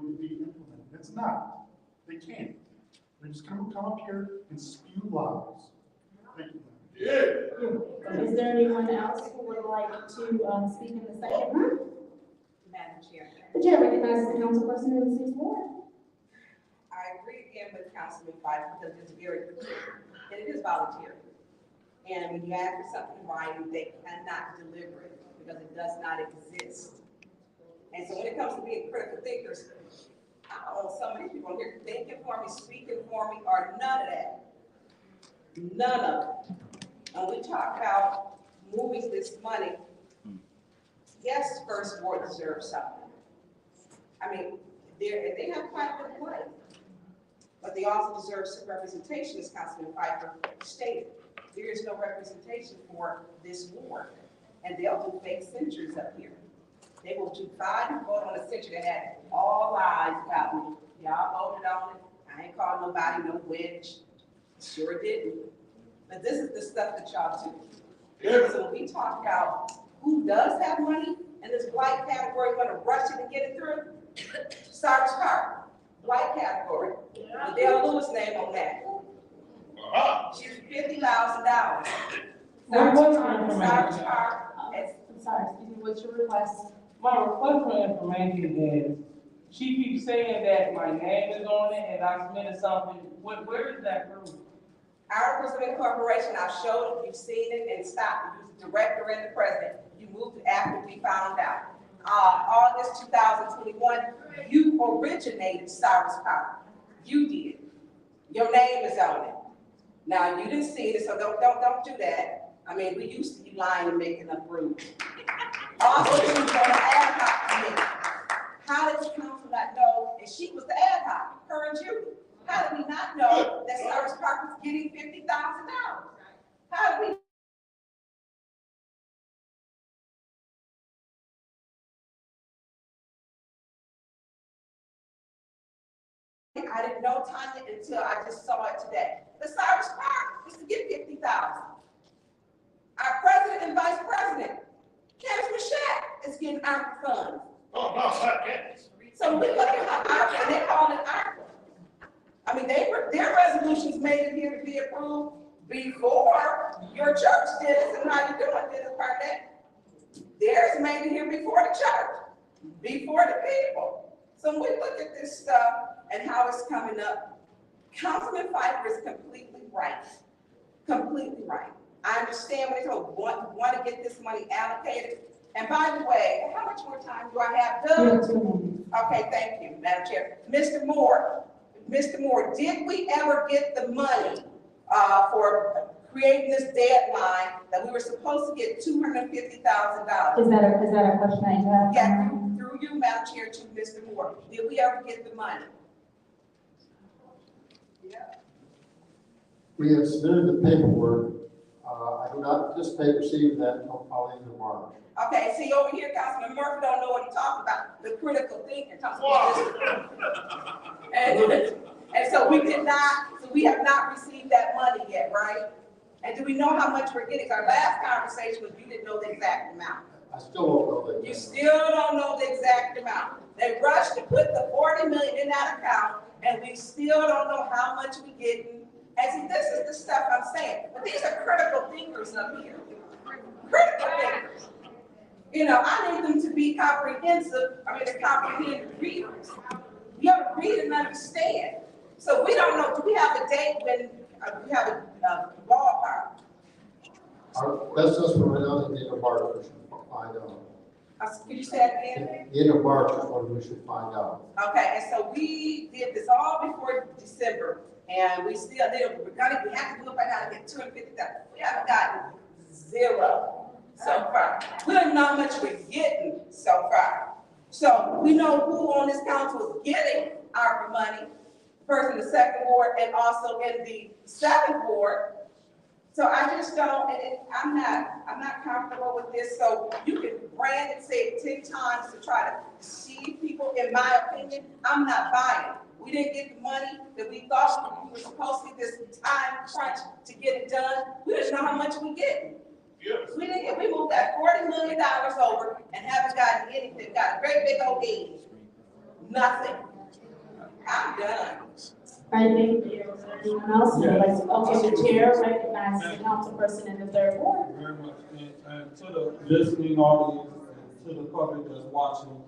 would be implemented. It's not. They can't. They just come up here and spew lies. Thank you. Yeah. Is there anyone else who would like to speak in the second round? Madam Chair. The chair recognizes the councilperson in the 6th ward. I agree again with Councilman Fife because it's very clear, and it is voluntary. And when you ask for something in writing, they cannot deliver it because it does not exist. And so when it comes to being critical thinkers, I don't know, some of these people here thinking for me, speaking for me, or none of that. None of it. And we talk about moving this money. Yes, First Ward deserves something. I mean, they have quite a bit of money. But they also deserve some representation, as Councilman Pfeiffer stated. There is no representation for this ward. And they'll do fake censures up here. They will do 5 vote on a censure that had all lies about me. Y'all voted on it. I ain't called nobody no witch. Sure didn't. But this is the stuff that y'all do. Yeah. So when we talk about who does have money in this white category, going to rush it and get it through, Cyrus Park, white category. Adele Lewis name on that. She's $50,000. Cyrus Park. I'm sorry, excuse me, what's your request? My request for information is, she keeps saying that my name is on it and I submitted something. Where is that proof? Articles of incorporation, I showed it, you've seen it, and stopped. You was the director and the president. You moved it after we found out. August 2021, you originated Cyrus Park. You did. Your name is on it. Now, you didn't see it, so don't do that. I mean, we used to be lying and making up rules. Also, she was on the ad hoc committee. How did the council not know that she was the ad hoc, her and Judy? How did we not know that Cyrus Park was getting $50,000? How did we? I didn't know Tanya until I just saw it today. The Cyrus Park is to get $50,000. Our president and vice president, Candace Mashat, is getting ARPA funds. Oh, no, I can't. So we look at how ARPA, and they call it ARPA. I mean, their resolutions made it here to be approved before your church did it, and how you doing, Dennis Barnett? Theirs made it here before the church, before the people. So when we look at this stuff and how it's coming up, Councilman Pfeiffer is completely right. Completely right. I understand when they want to get this money allocated. And by the way, how much more time do I have, Doug? Okay, thank you, Madam Chair. Mr. Moore, did we ever get the money for creating this deadline that we were supposed to get $250,000? Is that a question I have? Yeah, through you, Madam Chair, to Mr. Moore. Did we ever get the money? Yeah. We have submitted the paperwork. I do not anticipate receiving that until probably in March. Okay, see over here, Councilman Murphy don't know what he's talking about, the critical thinking. And so we have not received that money yet, right? And do we know how much we're getting? Our last conversation was you didn't know the exact amount. I still don't know that. You still don't know the exact amount. They rushed to put the $40 million in that account, and we still don't know how much we're getting. And see, this is the stuff I'm saying. But these are critical thinkers up here. Critical thinkers. You know, I need them to be comprehensive. I mean, they're comprehensive readers. You have to read and understand. So we don't know. Do we have a date when we have a ballpark? Our best estimate right now is the end of March. We should find out. Could you say that again? The end of March is when we should find out. Okay, and so we did this all before December, and we still did. We have to do it right now to get $250,000. We haven't gotten zero so far. We don't know how much we're getting so far. So we know who on this council is getting our money, first in the second ward and also in the 7th ward. So I just don't, and I'm not comfortable with this. So you can brand and say it 10 times to try to deceive people. In my opinion, I'm not buying. We didn't get the money that we thought we were supposed to get this time crunch to get it done. We didn't know how much we getting. Yes. We didn't get, we moved that $40 million over and haven't gotten anything. Got a great big old aid. Nothing. I'm done. I think there's anyone else who would like to, okay, the chair recognizes the councilperson in the third ward. Very much, and to the listening audience, and to the public that's watching,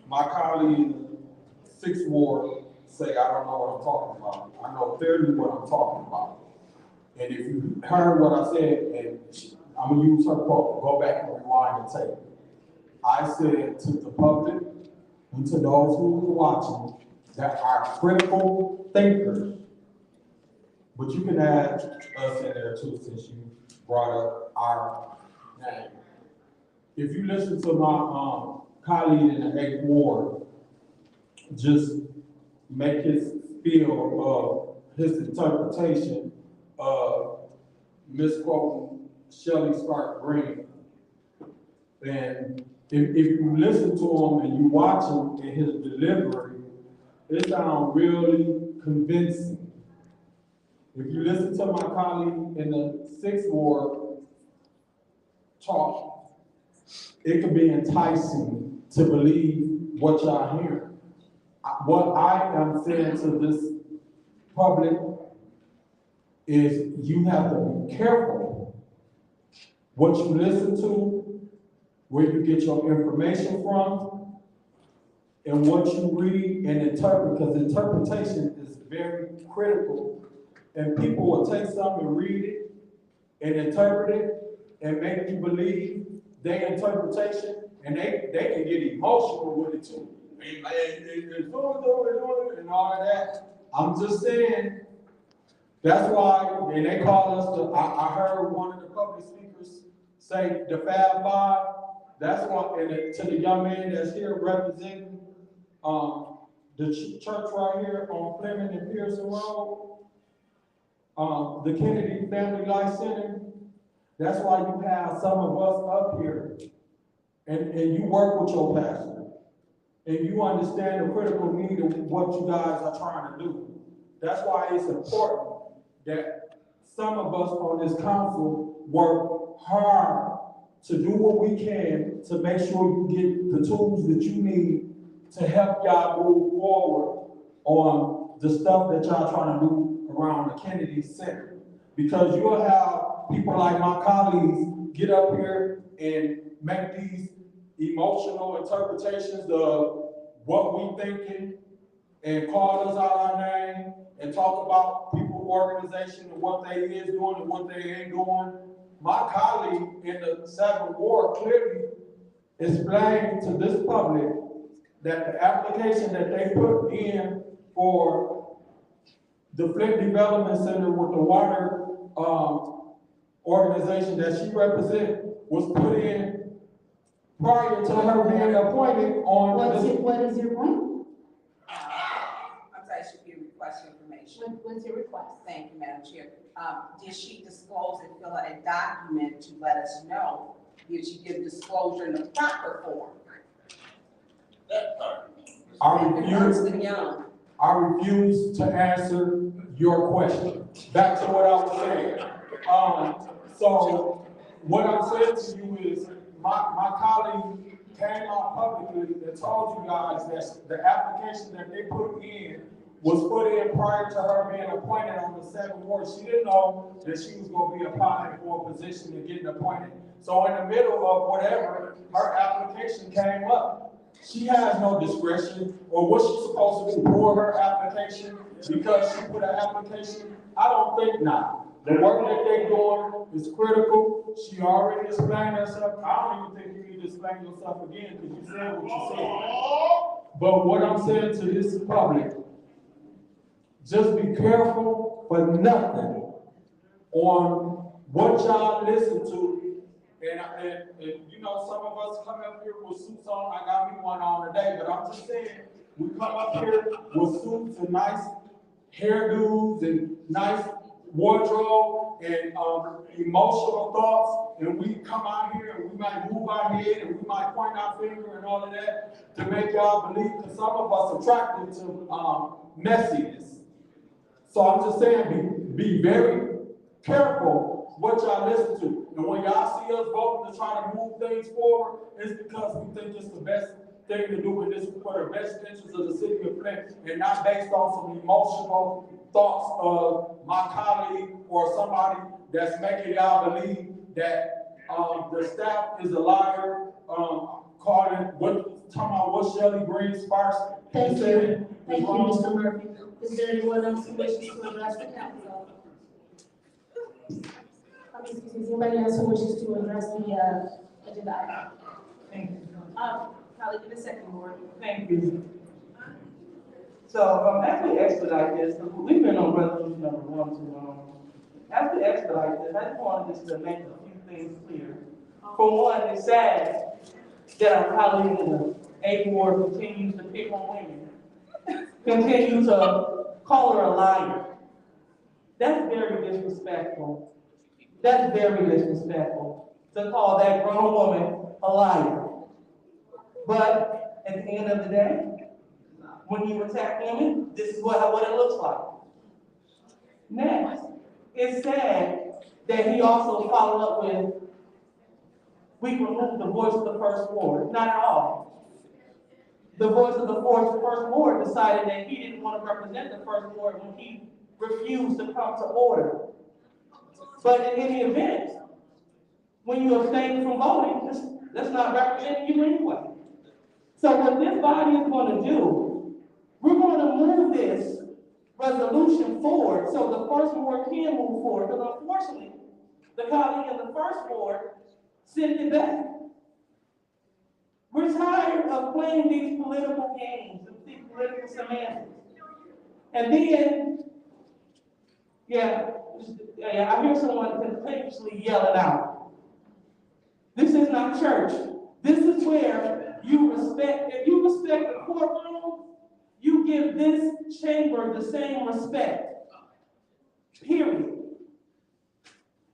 my colleague in the Sixth Ward say, I don't know what I'm talking about. I know clearly what I'm talking about. And if you heard what I said, and I'm gonna use her quote, go back and rewind the tape. I said to the public and to those who are watching that are critical thinkers, but you can add us in there too, since you brought up our name. If you listen to my colleague in the 8th Ward, just make his feel of his interpretation of misquoting Shelley Stark Green. And if you listen to him and you watch him in his delivery, it sounds really convincing. If you listen to my colleague in the 6th Ward talk, it can be enticing to believe what y'all hear. What I am saying to this public is you have to be careful what you listen to, where you get your information from, and what you read and interpret, because interpretation is very critical. And people will take something and read it and interpret it and make you believe their interpretation, and they can get emotional with it too. And all of that. I'm just saying, that's why, and they call us I heard one of the public speakers say the Fab Five. That's why, and to the young man that's here representing the church right here on Flint and Pearson Road, the Kennedy Family Life Center. That's why you have some of us up here, and you work with your pastor, and you understand the critical need of what you guys are trying to do. That's why it's important that some of us on this council work hard to do what we can to make sure you get the tools that you need to help y'all move forward on the stuff that y'all trying to do around the Kennedy Center. Because you'll have people like my colleagues get up here and make these emotional interpretations of what we thinking and call us out our name and talk about people's organization and what they is doing and what they ain't doing. My colleague in the 7th Ward clearly explained to this public that the application that they put in for the Flint Development Center with the water organization that she represents was put in prior to her being appointed on What is your point? I'm sorry, should be a request for information. What's your request? Thank you, Madam Chair. Did she disclose and fill out a document to let us know? Did she give disclosure in the proper form? I refuse to answer your question. Back to what I was saying. So what I'm saying to you is my colleague came out publicly and told you guys that the application that they put in was put in prior to her being appointed on the 7th Ward. She didn't know that she was going to be applying for a position and getting appointed. So in the middle of whatever, her application came up. She has no discretion, or was she supposed to pull her application because she put an application? I don't think not. The work that they're doing is critical. She already explained herself. I don't even think you need to explain yourself again because you said what you said. But what I'm saying to this public, just be careful for nothing on what y'all listen to. And you know, some of us come up here with suits on. I got me one on today, but I'm just saying, we come up here with suits and nice hairdos and nice wardrobe and emotional thoughts, and we come out here and we might move our head and we might point our finger and all of that to make y'all believe, because some of us attracted to messiness. So I'm just saying, be very careful what y'all listen to. And when y'all see us voting to try to move things forward, it's because we think it's the best thing to do, and this is for the best interests of the city of Flint. defend, and not based on some emotional thoughts of my colleague or somebody that's making y'all believe that, the staff is a liar, talking about what Shelley Green Sparks Thank said. Thank you, Mr. Murphy. Is there anyone else who wishes to address the council? Excuse me, is anybody else who wishes to address the, agenda item? Thank you. Probably give a second, Lord. Thank you. So, as we expedite this, we've been on resolution number 1 too long. As we expedite this, I just wanted just to make a few things clear. For one, it's sad that our colleague in the A Ward continues to pick on women, continue to call her a liar. That's very disrespectful. That's very disrespectful to call that grown woman a liar. But at the end of the day, when you attack women, this is what it looks like. Next, it's sad that he also followed up with, we removed the voice of the first ward. Not at all. The voice of the first ward decided that he didn't want to represent the first ward when he refused to come to order. But in any event, when you abstain from voting, that's not representing you anyway. So what this body is going to do, we're going to move this resolution forward so the first ward can move forward. Because unfortunately, the colleague in the first ward sent it back. We're tired of playing these political games, these political semantics. And then, I hear someone continuously yelling out. This is not church. This is where you respect, if you respect the courtroom, you give this chamber the same respect. Period.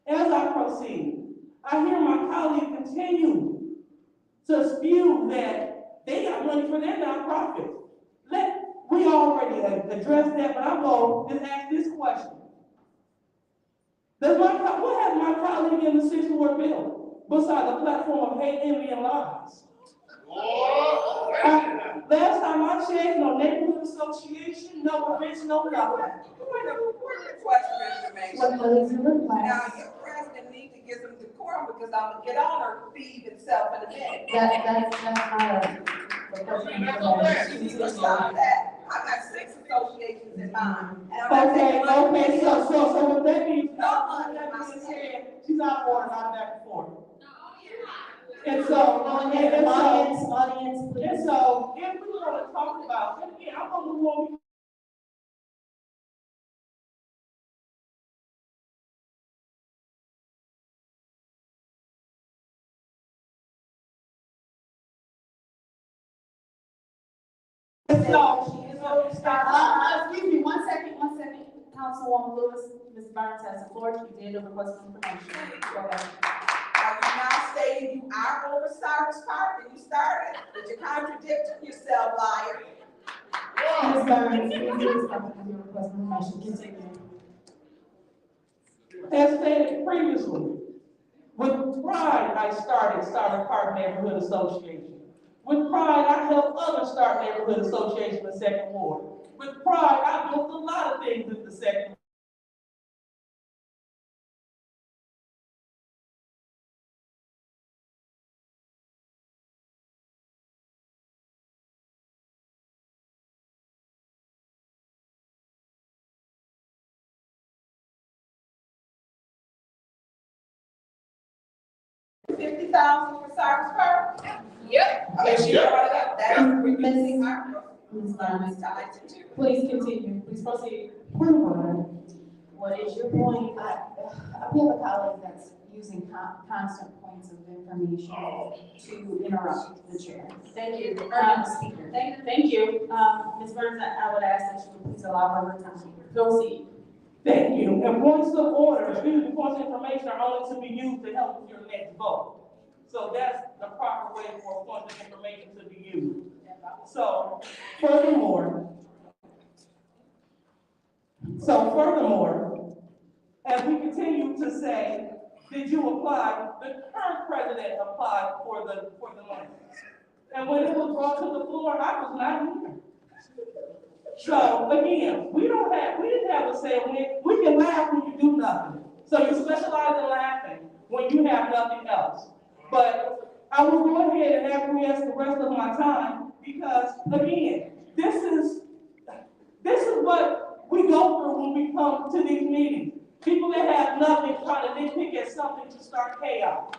As I proceed, I hear my colleague continue to spew that they got money for their nonprofit. We already addressed that, but I'm going to ask this question. What has my colleague in the Sixth Ward built besides a platform of hate, envy, and lies? Last time I checked, no neighborhood association, no events, no nothing. Point of request for information. What is your request? Now, your president needs to get some decorum because I'm gonna get on her feed itself in a minute. That's not a request. She needs to stop that. I got 6 associations in mind. And I'm not Okay, taking money. okay, So what that means, No money. she's out of order, not back and forth. And so, Audience, please. and so, if we want to talk about, and again, I'm gonna move on. Excuse me, one second. Councilwoman Lewis, Ms. Burns has the floor. She did a request for information. Go ahead. Are you now stating you are over Cyrus Park and you started? But you're contradicting yourself, liar. Ms. Burns, please respond to your request for information. Continue. As stated previously, with pride, I started Park Neighborhood Association. With pride, I helped others start neighborhood association in the Second Ward. With pride, I built a lot of things in the Second. $50,000 for Cyrus Park? Yep. Okay, she brought it up. That is reducing our Ms. Burns, tied to 2. please continue. Please proceed. Point of order. What is your point? We have a colleague that's using constant points of information to interrupt the chair. Thank you. Speaker. Thank you. Ms. Burns, I would ask that you would please allow her time. Proceed. Thank you. And points of order, points of information are only to be used to help with your next vote. So that's the proper way for points of information to be used. So furthermore, as we continue to say, did you apply? The current president applied for the money. And when it was brought to the floor, I was not here. So again, we didn't have a say. We can laugh when you do nothing. So you specialize in laughing when you have nothing else. But I will go ahead and acquiesce the rest of my time because again, this is what we go through when we come to these meetings. People that have nothing trying to nitpick at something to start chaos.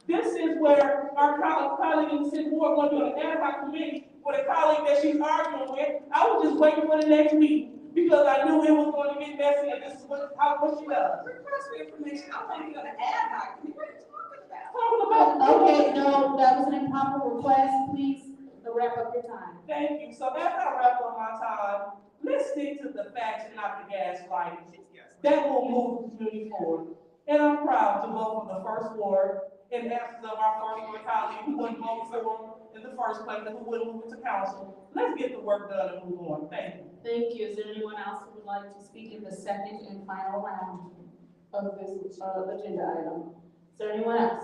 This is where our colleague in the city board going to do an ad hoc committee with a colleague that she's arguing with. I was just waiting for the next meeting because I knew it was going to get messy and this is what she does. Request for information, I want to be on an ad hoc, what are you talking about? Talking about. Okay, no, that was an improper request, please, wrap up your time. Thank you. So as I wrap up my time, let's stick to the facts and not the gaslighting. That will move the community forward. And I'm proud to vote for the first ward in absence of our first ward colleague who wouldn't vote for in the first place and who wouldn't move it to council. Let's get the work done and move on. Thank you. Thank you. Is there anyone else who would like to speak in the second and final round of this agenda item? Is there anyone else?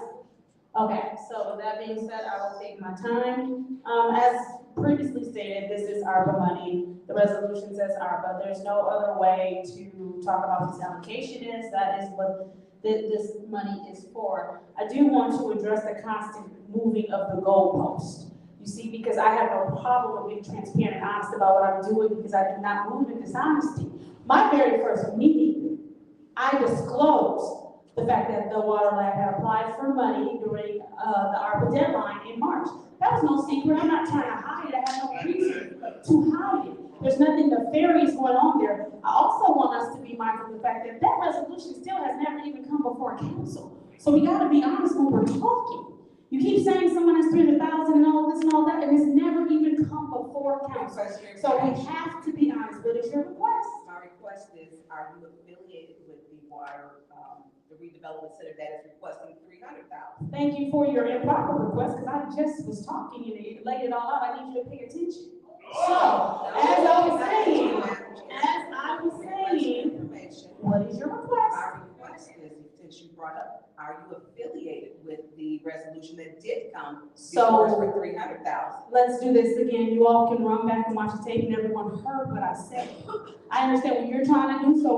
Okay, so with that being said, I will take my time. As previously stated, this is ARPA money. The resolution says ARPA. There's no other way to talk about what this allocation is. That is what this money is for. I do want to address the constant moving of the goalpost. You see, because I have no problem with being transparent and honest about what I'm doing because I do not move in dishonesty. My very first meeting, I disclosed the fact that the water lab had applied for money during the ARPA deadline in March. That was no secret. I'm not trying to hide it. I have no reason to hide it. There's nothing nefarious going on there. I also want us to be mindful of the fact that that resolution still has never even come before council. So we gotta be honest when we're talking. You keep saying someone has 300,000 and all this and all that, and it's never even come before council. So we have to be honest. What is your request? My request is, are you affiliated with the water, the redevelopment center that is requesting 300,000? Thank you for your improper request, because I just was talking and you laid it all out. I need you to pay attention. So, as I was saying, what is your request? My request is, since you brought up, are you affiliated with the resolution that did come before us for 300,000? Let's do this again. You all can run back and watch the tape and everyone heard what I said. I understand what you're trying to do, so